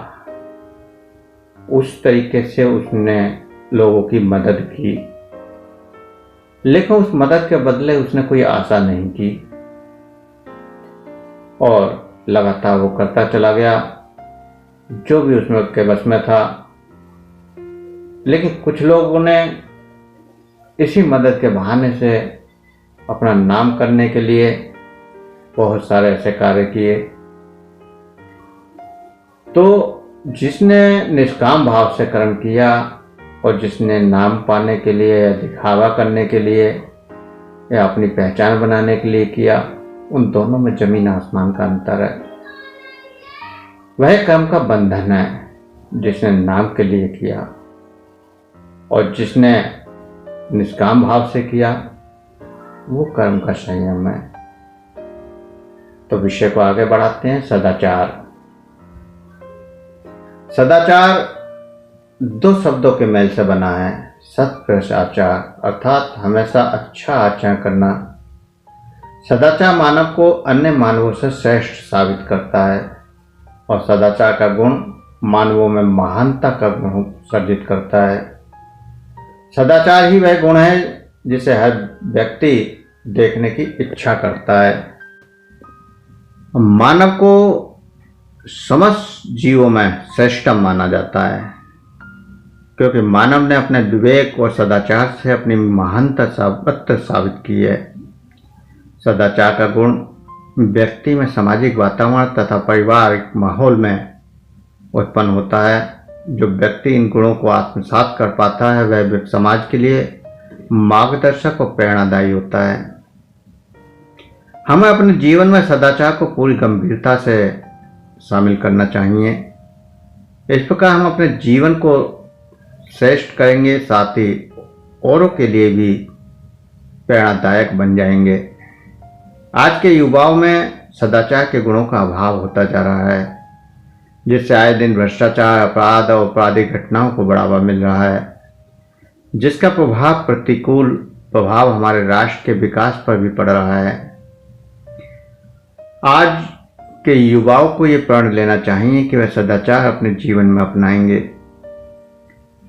[SPEAKER 2] उस तरीके से उसने लोगों की मदद की, लेकिन उस मदद के बदले उसने कोई आशा नहीं की और लगातार वो करता चला गया जो भी उसमें उसके बस में था। लेकिन कुछ लोगों ने इसी मदद के बहाने से अपना नाम करने के लिए बहुत सारे ऐसे कार्य किए। तो जिसने निष्काम भाव से कर्म किया और जिसने नाम पाने के लिए या दिखावा करने के लिए या अपनी पहचान बनाने के लिए किया, उन दोनों में जमीन आसमान का अंतर है। वह कर्म का बंधन है जिसने नाम के लिए किया, और जिसने निष्काम भाव से किया वो कर्म का संयम है। तो विषय को आगे बढ़ाते हैं। सदाचार। सदाचार दो शब्दों के मेल से बना है। सत प्लस आचार, अर्थात हमेशा अच्छा आचरण करना। सदाचार मानव को अन्य मानवों से श्रेष्ठ साबित करता है और सदाचार का गुण मानवों में महानता का गुण सर्जित करता है। सदाचार ही वह गुण है जिसे हर व्यक्ति देखने की इच्छा करता है। मानव को समस्त जीवों में श्रेष्ठतम माना जाता है, क्योंकि मानव ने अपने विवेक और सदाचार से अपनी महानता साबित की है। सदाचार का गुण व्यक्ति में सामाजिक वातावरण तथा पारिवारिक माहौल में उत्पन्न होता है। जो व्यक्ति इन गुणों को आत्मसात कर पाता है वह समाज के लिए मार्गदर्शक और प्रेरणादायी होता है। हमें अपने जीवन में सदाचार को पूरी गंभीरता से शामिल करना चाहिए। इस प्रकार हम अपने जीवन को श्रेष्ठ करेंगे, साथ ही औरों के लिए भी प्रेरणादायक बन जाएंगे। आज के युवाओं में सदाचार के गुणों का अभाव होता जा रहा है, जिससे आए दिन भ्रष्टाचार, अपराध और आपराधिक घटनाओं को बढ़ावा मिल रहा है, जिसका प्रतिकूल प्रभाव हमारे राष्ट्र के विकास पर भी पड़ रहा है। आज के युवाओं को ये प्रण लेना चाहिए कि वह सदाचार अपने जीवन में अपनाएंगे।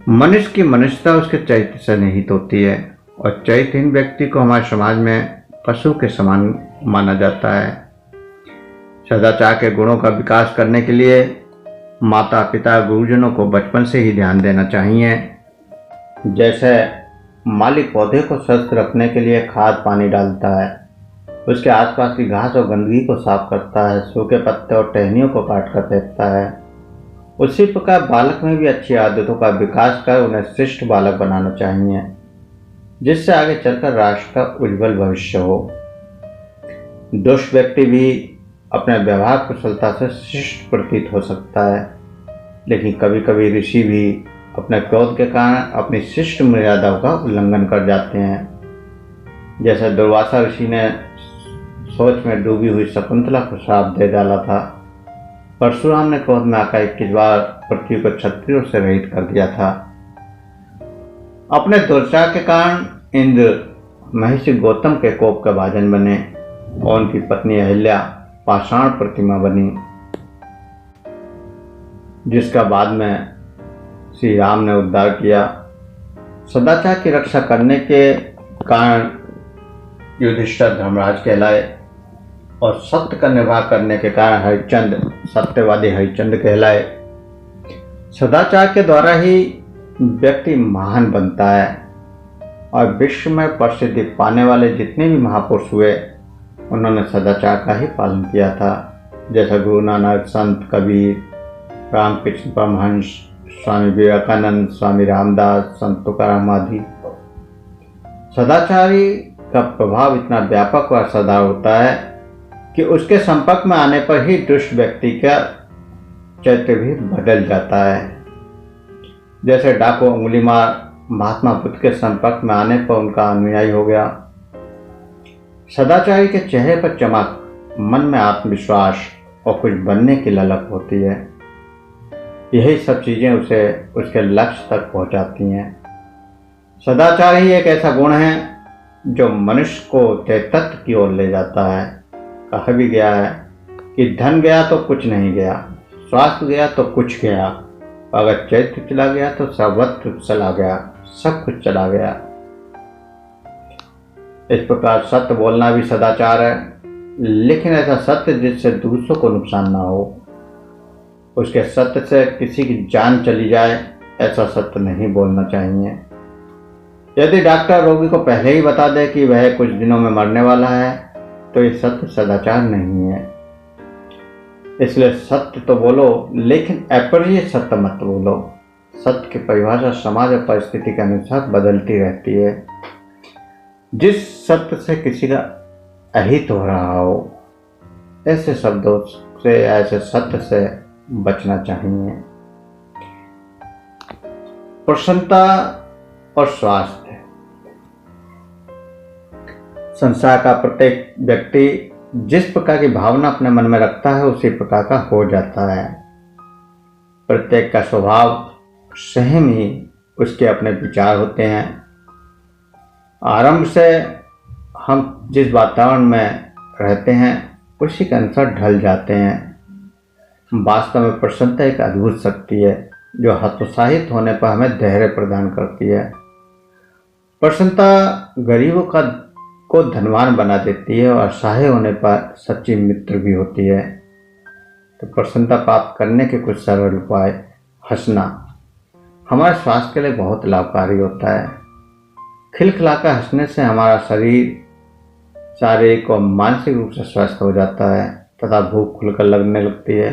[SPEAKER 2] मनुष्य की मनुष्यता उसके चरित्र से निहित होती है, और चरित्रहीन व्यक्ति को हमारे समाज में पशु के समान माना जाता है। सदाचार के गुणों का विकास करने के लिए माता पिता गुरुजनों को बचपन से ही ध्यान देना चाहिए। जैसे माली पौधे को स्वस्थ रखने के लिए खाद पानी डालता है, उसके आसपास की घास और गंदगी को साफ करता है, सूखे पत्ते और टहनियों को काट कर फेंकता है, उसी प्रकार बालक में भी अच्छी आदतों का विकास कर उन्हें श्रेष्ठ बालक बनाना चाहिए, जिससे आगे चलकर राष्ट्र का उज्जवल भविष्य हो। दुष्ट व्यक्ति भी अपने व्यवहार कुशलता से शिष्ट प्रतीत हो सकता है, लेकिन कभी कभी ऋषि भी अपने क्रोध के कारण अपनी शिष्ट मर्यादाओं का उल्लंघन कर जाते हैं। जैसे दुर्वासा ऋषि ने सोच में डूबी हुई शकुंतला को श्राप दे डाला था। परशुराम ने क्रोध में आकर 21 बार पृथ्वी को क्षत्रियों से रहित कर दिया था। अपने दुर्चार के कारण इंद्र महर्षि गौतम के कोप का भाजन बने और उनकी पत्नी अहिल्या पाषाण प्रतिमा बनी, जिसका बाद में श्री राम ने उद्धार किया। सदाचार की रक्षा करने के कारण युधिष्ठिर धर्मराज कहलाए और सत्य का निर्वाह करने के कारण हरिश्चंद्र सत्यवादी हरिश्चंद्र कहलाए। सदाचार के द्वारा ही व्यक्ति महान बनता है, और विश्व में प्रसिद्धि पाने वाले जितने भी महापुरुष हुए उन्होंने सदाचार का ही पालन किया था। जैसे गुरु नानक, संत कबीर, रामकृष्ण परमहंस, स्वामी विवेकानंद, स्वामी रामदास, संत तुकाराम आदि। सदाचारी का प्रभाव इतना व्यापक और असरदार होता है कि उसके संपर्क में आने पर ही दुष्ट व्यक्ति का चरित्र भी बदल जाता है। जैसे डाकू अंगुलीमाल महात्मा बुद्ध के संपर्क में आने पर उनका अनुयायी हो गया। सदाचारी के चेहरे पर चमक, मन में आत्मविश्वास और कुछ बनने की ललक होती है। यही सब चीजें उसे उसके लक्ष्य तक पहुंचाती हैं। सदाचार ही एक ऐसा गुण है जो मनुष्य को देवत्व की ओर ले जाता है। कहा भी गया है कि धन गया तो कुछ नहीं गया, स्वास्थ्य गया तो कुछ गया, अगर चरित्र चला गया तो सर्वत्र चला गया, सब कुछ चला गया। इस प्रकार सत्य बोलना भी सदाचार है, लेकिन ऐसा सत्य जिससे दूसरों को नुकसान ना हो। उसके सत्य से किसी की जान चली जाए, ऐसा सत्य नहीं बोलना चाहिए। यदि डॉक्टर रोगी को पहले ही बता दे कि वह कुछ दिनों में मरने वाला है, तो ये सत्य सदाचार नहीं है। इसलिए सत्य तो बोलो, लेकिन अपरिय सत्य मत बोलो। सत्य की परिभाषा समाज और परिस्थिति के अनुसार बदलती रहती है। जिस सत्य से किसी का अहित हो रहा हो, ऐसे शब्दों से, ऐसे सत्य से बचना चाहिए। प्रसन्नता और स्वास्थ्य। संसार का प्रत्येक व्यक्ति जिस प्रकार की भावना अपने मन में रखता है उसी प्रकार का हो जाता है। प्रत्येक का स्वभाव सहम ही उसके अपने विचार होते हैं। आरंभ से हम जिस वातावरण में रहते हैं उसी के अनुसार ढल जाते हैं। वास्तव में प्रसन्नता एक अद्भुत शक्ति है जो हतोत्साहित होने पर हमें धैर्य प्रदान करती है। प्रसन्नता गरीबों को धनवान बना देती है और असहाय होने पर सच्ची मित्र भी होती है। तो प्रसन्नता प्राप्त करने के कुछ सरल उपाय। हंसना हमारे स्वास्थ्य के लिए बहुत लाभकारी होता है। खिलखिलाकर हंसने से हमारा शरीर शारीरिक और मानसिक रूप से स्वस्थ हो जाता है तथा भूख खुलकर लगने लगती है।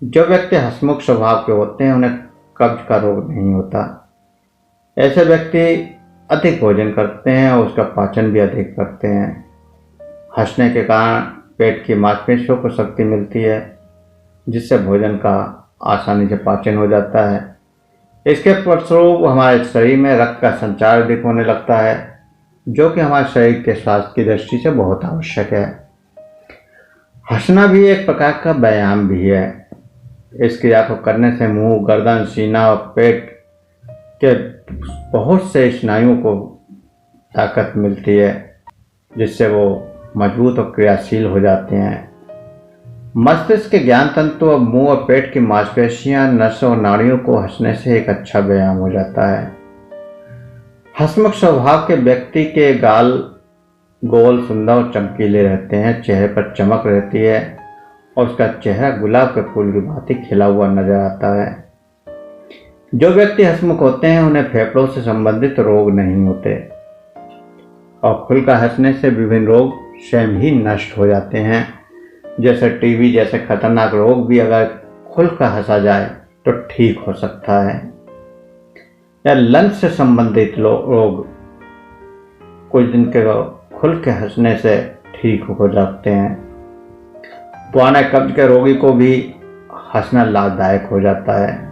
[SPEAKER 2] जो व्यक्ति हंसमुख स्वभाव के होते हैं उन्हें कब्ज का रोग नहीं होता। ऐसे व्यक्ति अधिक भोजन करते हैं और उसका पाचन भी अधिक करते हैं। हंसने के कारण पेट की मांसपेशियों को शक्ति मिलती है जिससे भोजन का आसानी से पाचन हो जाता है। इसके फलस्वरूप हमारे शरीर में रक्त का संचार अधिक होने लगता है जो कि हमारे शरीर के स्वास्थ्य की दृष्टि से बहुत आवश्यक है। हंसना भी एक प्रकार का व्यायाम भी है। इस क्रिया को करने से मुंह, गर्दन, सीना और पेट के बहुत से स्नायुओं को ताकत मिलती है जिससे वो मजबूत और क्रियाशील हो जाते हैं। मस्तिष्क के ज्ञान तंतु और मुंह और पेट की मांसपेशियां, नसों और नाड़ियों को हंसने से एक अच्छा व्यायाम हो जाता है। हंसमुख स्वभाव के व्यक्ति के गाल गोल, सुंदर और चमकीले रहते हैं। चेहरे पर चमक रहती है और उसका चेहरा गुलाब के फूल की भांति खिला हुआ नजर आता है। जो व्यक्ति हंसमुख होते हैं उन्हें फेफड़ों से संबंधित रोग नहीं होते और खुलकर हंसने से विभिन्न रोग स्वयं ही नष्ट हो जाते हैं। जैसे टीबी जैसे खतरनाक रोग भी अगर खुलकर हंसा जाए तो ठीक हो सकता है, या लंग्स से संबंधित रोग कुछ दिन के खुल के हंसने से ठीक हो जाते हैं। पुराने कब्ज के रोगी को भी हंसना लाभदायक हो जाता है।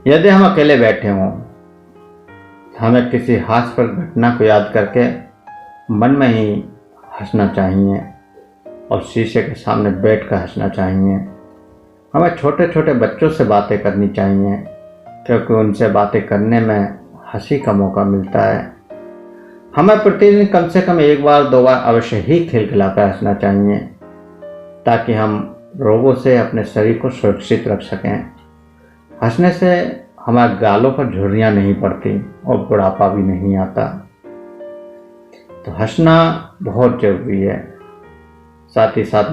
[SPEAKER 2] यदि हम अकेले बैठे हों हमें किसी हास्यप्रद घटना को याद करके मन में ही हंसना चाहिए और शीशे के सामने बैठकर हंसना चाहिए। हमें छोटे छोटे बच्चों से बातें करनी चाहिए क्योंकि उनसे बातें करने में हंसी का मौका मिलता है। हमें प्रतिदिन कम से कम एक बार दो बार अवश्य ही खिलखिलाकर हंसना चाहिए ताकि हम रोगों से अपने शरीर को सुरक्षित रख सकें। हंसने से हमारे गालों पर झुर्रियाँ नहीं पड़ती और बुढ़ापा भी नहीं आता। तो हंसना बहुत जरूरी है। साथ ही साथ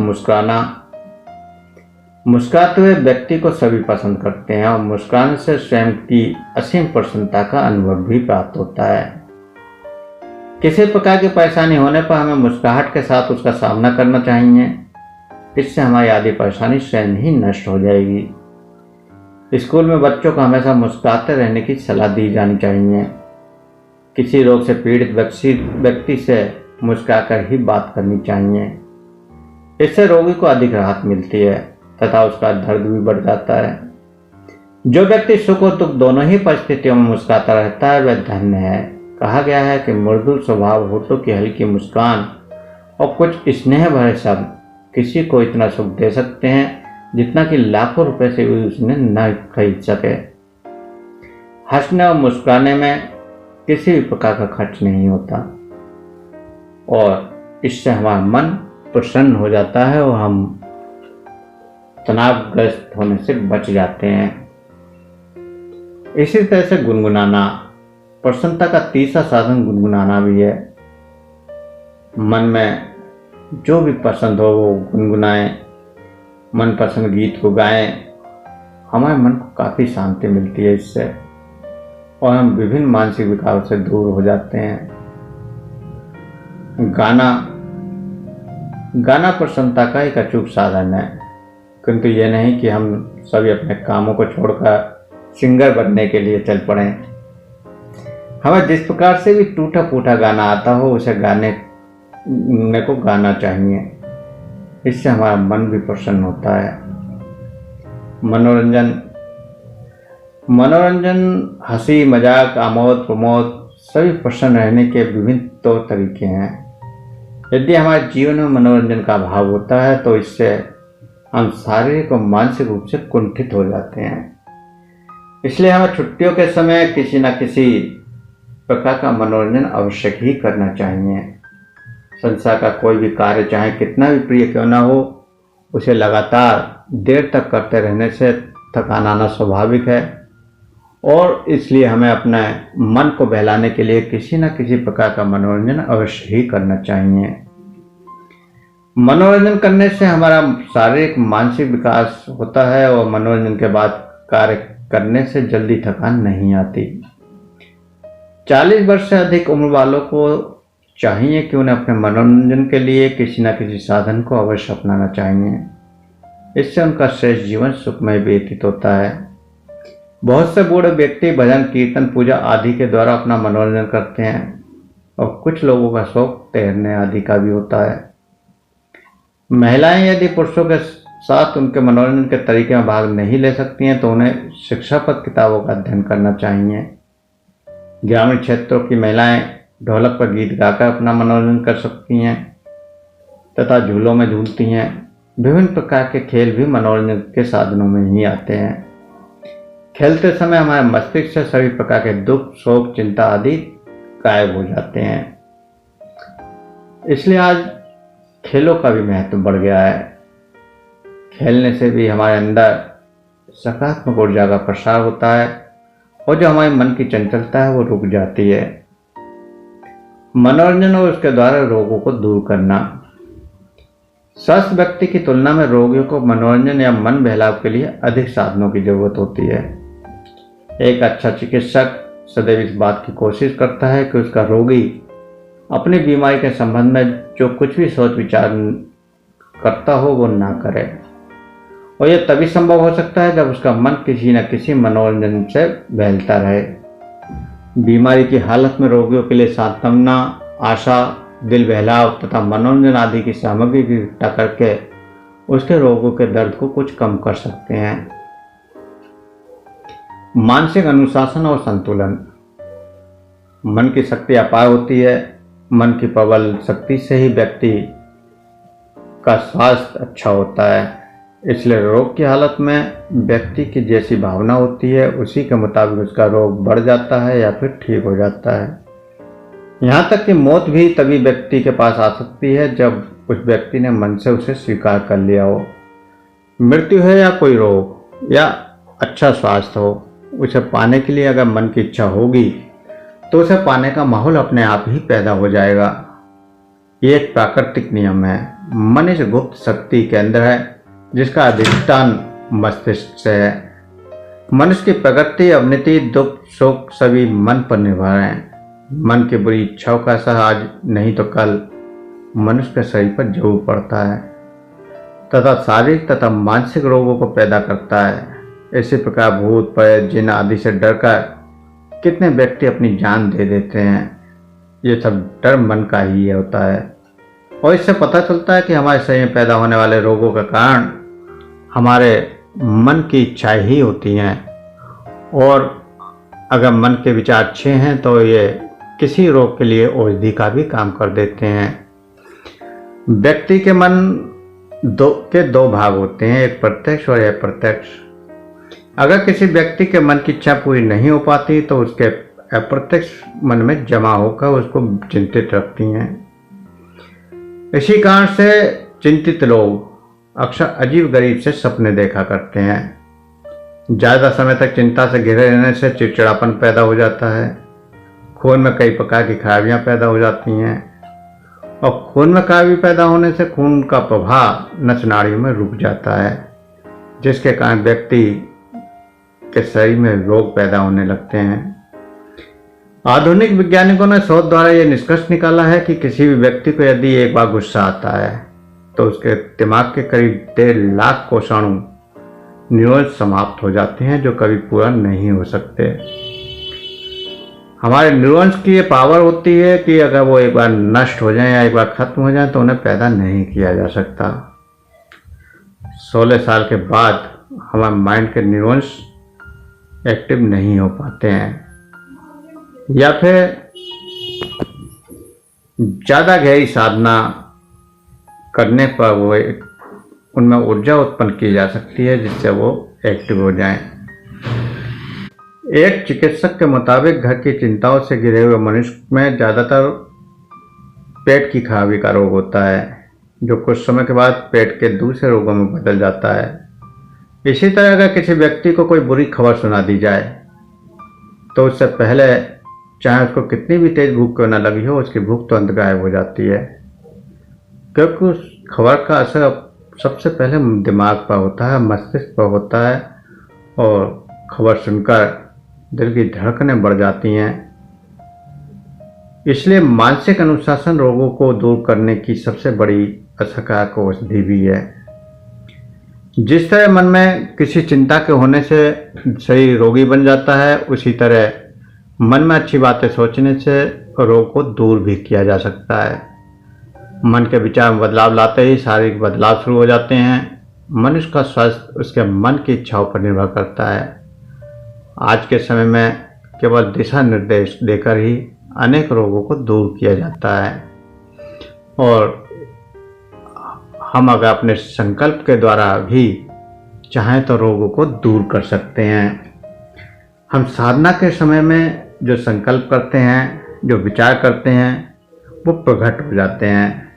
[SPEAKER 2] मुस्कुराते हुए व्यक्ति को सभी पसंद करते हैं और मुस्कुराने से स्वयं की असीम प्रसन्नता का अनुभव भी प्राप्त होता है। किसी प्रकार की परेशानी होने पर हमें मुस्कुराहट के साथ उसका सामना करना चाहिए। इससे हमारी आधी परेशानी स्वयं ही नष्ट हो जाएगी। स्कूल में बच्चों को हमेशा मुस्कुराते रहने की सलाह दी जानी चाहिए। किसी रोग से पीड़ित व्यक्ति से मुस्कुराकर ही बात करनी चाहिए। इससे रोगी को अधिक राहत मिलती है तथा उसका दर्द भी बढ़ जाता है। जो व्यक्ति सुख और दुख दोनों ही परिस्थितियों में मुस्कुराता रहता है वह धन्य है। कहा गया है कि मृदुल स्वभाव, होठों की हल्की मुस्कान और कुछ स्नेह भरे शब्द किसी को इतना सुख दे सकते हैं जितना कि लाखों रुपए से भी उसने न खरीद सके। हंसने और मुस्कुराने में किसी भी प्रकार का खर्च नहीं होता और इससे हमारा मन प्रसन्न हो जाता है और हम तनावग्रस्त होने से बच जाते हैं। इसी तरह से गुनगुनाना, प्रसन्नता का तीसरा साधन गुनगुनाना भी है। मन में जो भी पसंद हो वो गुनगुनाएं, मनपसंद गीत को गाएं। हमारे मन को काफ़ी शांति मिलती है इससे और हम विभिन्न मानसिक विकारों से दूर हो जाते हैं। गाना प्रसन्नता का एक अचूक साधन है, किंतु ये नहीं कि हम सभी अपने कामों को छोड़कर सिंगर बनने के लिए चल पड़े। हमें जिस प्रकार से भी टूटा फूटा गाना आता हो उसे गाने को गाना चाहिए। इससे हमारा मन भी प्रसन्न होता है। मनोरंजन, हंसी मजाक, आमोद प्रमोद सभी प्रसन्न रहने के विभिन्न तौर तरीके हैं। यदि हमारे जीवन में मनोरंजन का अभाव होता है तो इससे हम शारीरिक और मानसिक रूप से कुंठित हो जाते हैं। इसलिए हमें छुट्टियों के समय किसी न किसी प्रकार का मनोरंजन आवश्यक ही करना चाहिए। संसार का कोई भी कार्य चाहे कितना भी प्रिय क्यों ना हो, उसे लगातार देर तक करते रहने से थकान आना स्वाभाविक है और इसलिए हमें अपने मन को बहलाने के लिए किसी न किसी प्रकार का मनोरंजन अवश्य ही करना चाहिए। मनोरंजन करने से हमारा शारीरिक मानसिक विकास होता है और मनोरंजन के बाद कार्य करने से जल्दी थकान नहीं आती। 40 वर्ष से अधिक उम्र वालों को चाहिए कि उन्हें अपने मनोरंजन के लिए किसी न किसी साधन को अवश्य अपनाना चाहिए। इससे उनका श्रेष्ठ जीवन सुखमय व्यतीत होता है। बहुत से बूढ़े व्यक्ति भजन कीर्तन पूजा आदि के द्वारा अपना मनोरंजन करते हैं और कुछ लोगों का शौक तैरने आदि का भी होता है। महिलाएं यदि पुरुषों के साथ उनके मनोरंजन के तरीके में भाग नहीं ले सकती हैं तो उन्हें शिक्षाप्रद किताबों का अध्ययन करना चाहिए। ग्रामीण क्षेत्रों की महिलाएं ढोलक पर गीत गाकर अपना मनोरंजन कर सकती हैं तथा झूलों में झूलती हैं। विभिन्न प्रकार के खेल भी मनोरंजन के साधनों में ही आते हैं। खेलते समय हमारे मस्तिष्क से सभी प्रकार के दुख शोक चिंता आदि गायब हो जाते हैं। इसलिए आज खेलों का भी महत्व बढ़ गया है। खेलने से भी हमारे अंदर सकारात्मक ऊर्जा का प्रसार होता है और जो हमारे मन की चंचलता है वो रुक जाती है। मनोरंजन और उसके द्वारा रोगों को दूर करना। स्वस्थ व्यक्ति की तुलना में रोगियों को मनोरंजन या मन बहलाव के लिए अधिक साधनों की जरूरत होती है। एक अच्छा चिकित्सक सदैव इस बात की कोशिश करता है कि उसका रोगी अपनी बीमारी के संबंध में जो कुछ भी सोच विचार करता हो वो ना करे, और यह तभी संभव हो सकता है जब उसका मन किसी न किसी मनोरंजन से बहलता रहे। बीमारी की हालत में रोगियों के लिए सांत्वना, आशा, दिल बहलाव तथा मनोरंजन आदि की सामग्री की इकट्ठा करके उसके रोगों के दर्द को कुछ कम कर सकते हैं। मानसिक अनुशासन और संतुलन। मन की शक्ति अपार होती है। मन की प्रबल शक्ति से ही व्यक्ति का स्वास्थ्य अच्छा होता है। इसलिए रोग की हालत में व्यक्ति की जैसी भावना होती है उसी के मुताबिक उसका रोग बढ़ जाता है या फिर ठीक हो जाता है। यहाँ तक कि मौत भी तभी व्यक्ति के पास आ सकती है जब उस व्यक्ति ने मन से उसे स्वीकार कर लिया हो। मृत्यु है या कोई रोग या अच्छा स्वास्थ्य हो, उसे पाने के लिए अगर मन की इच्छा होगी तो उसे पाने का माहौल अपने आप ही पैदा हो जाएगा। ये एक प्राकृतिक नियम है। मन इस गुप्त शक्ति के अंदर है जिसका अधिष्ठान मस्तिष्क से है। मनुष्य की प्रगति, अवनति, दुख, सुख सभी मन पर निर्भर हैं। मन की बुरी इच्छाओं का असर आज नहीं तो कल मनुष्य के शरीर पर जरूर पड़ता है तथा शारीरिक तथा मानसिक रोगों को पैदा करता है। इसी प्रकार भूत, प्रेत, जिन आदि से डरकर कितने व्यक्ति अपनी जान दे देते हैं। ये सब डर मन का ही होता है और इससे पता चलता है कि हमारे शरीर में पैदा होने वाले रोगों का कारण हमारे मन की इच्छाएं ही होती हैं। और अगर मन के विचार अच्छे हैं तो ये किसी रोग के लिए औषधि का भी काम कर देते हैं। व्यक्ति के मन दो भाग होते हैं, एक प्रत्यक्ष और एक अप्रत्यक्ष। अगर किसी व्यक्ति के मन की इच्छा पूरी नहीं हो पाती तो उसके अप्रत्यक्ष मन में जमा होकर उसको चिंतित रखती हैं। इसी कारण से चिंतित लोग अक्सर अजीब गरीब से सपने देखा करते हैं। ज़्यादा समय तक चिंता से घिरे रहने से चिड़चिड़ापन पैदा हो जाता है। खून में कई प्रकार की खराबियां पैदा हो जाती हैं और खून में खराबी पैदा होने से खून का प्रवाह नस नाड़ियों में रुक जाता है, जिसके कारण व्यक्ति के शरीर में रोग पैदा होने लगते हैं। आधुनिक वैज्ञानिकों ने शोध द्वारा यह निष्कर्ष निकाला है कि किसी भी व्यक्ति को यदि एक बार गुस्सा आता है तो उसके दिमाग के करीब 1.5 लाख कोषाणु न्यूरॉन समाप्त हो जाते हैं जो कभी पूरा नहीं हो सकते। हमारे न्यूरॉन्स की ये पावर होती है कि अगर वो एक बार नष्ट हो जाए या एक बार खत्म हो जाए तो उन्हें पैदा नहीं किया जा सकता। 16 साल के बाद हमारे माइंड के न्यूरॉन्स एक्टिव नहीं हो पाते हैं या फिर ज़्यादा गहरी साधना करने पर वो उनमें ऊर्जा उत्पन्न की जा सकती है जिससे वो एक्टिव हो जाएं। एक चिकित्सक के मुताबिक घर की चिंताओं से घिरे हुए मनुष्य में ज़्यादातर पेट की खराबी का रोग होता है जो कुछ समय के बाद पेट के दूसरे रोगों में बदल जाता है। इसी तरह अगर किसी व्यक्ति को कोई बुरी खबर सुना दी जाए तो उससे पहले चाहे उसको कितनी भी तेज भूख क्यों न लगी हो, उसकी भूख तुरंत गायब हो जाती है, क्योंकि उस खबर का असर सबसे पहले दिमाग पर होता है, मस्तिष्क पर होता है, और खबर सुनकर दिल की धड़कनें बढ़ जाती हैं। इसलिए मानसिक अनुशासन रोगों को दूर करने की सबसे बड़ी असरकारक औषधि भी है। जिस तरह मन में किसी चिंता के होने से शरीर रोगी बन जाता है, उसी तरह मन में अच्छी बातें सोचने से रोग को दूर भी किया जा सकता है। मन के विचार में बदलाव लाते ही शारीरिक बदलाव शुरू हो जाते हैं। मनुष्य का स्वास्थ्य उसके मन की इच्छाओं पर निर्भर करता है। आज के समय में केवल दिशा निर्देश देकर ही अनेक रोगों को दूर किया जाता है, और हम अगर अपने संकल्प के द्वारा भी चाहें तो रोगों को दूर कर सकते हैं। हम साधना के समय में जो संकल्प करते हैं, जो विचार करते हैं, वो प्रकट हो जाते हैं,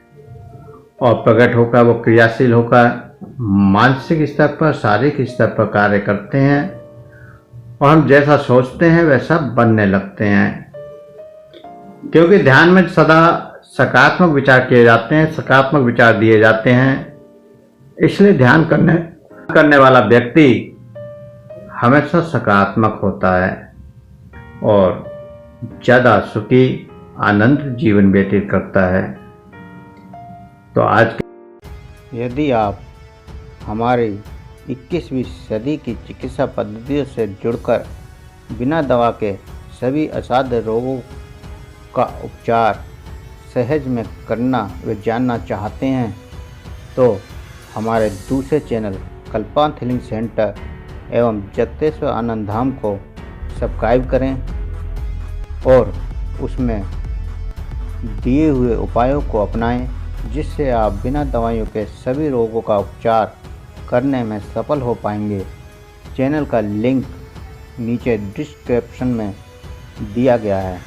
[SPEAKER 2] और प्रकट होकर वो क्रियाशील होकर मानसिक स्तर पर, शारीरिक स्तर पर कार्य करते हैं, और हम जैसा सोचते हैं वैसा बनने लगते हैं। क्योंकि ध्यान में सदा सकारात्मक विचार किए जाते हैं, सकारात्मक विचार दिए जाते हैं, इसलिए ध्यान करने वाला व्यक्ति हमेशा सकारात्मक होता है और ज़्यादा सुखी, आनंद जीवन व्यतीत करता है। तो आज यदि आप हमारी 21वीं सदी की चिकित्सा पद्धतियों से जुड़कर बिना दवा के सभी असाध्य रोगों का उपचार सहज में करना व जानना चाहते हैं, तो हमारे दूसरे चैनल कल्पांत हीलिंग सेंटर एवं जगतेश्वर आनंद धाम को सब्सक्राइब करें और उसमें दिए हुए उपायों को अपनाएं, जिससे आप बिना दवाइयों के सभी रोगों का उपचार करने में सफल हो पाएंगे। चैनल का लिंक नीचे डिस्क्रिप्शन में दिया गया है।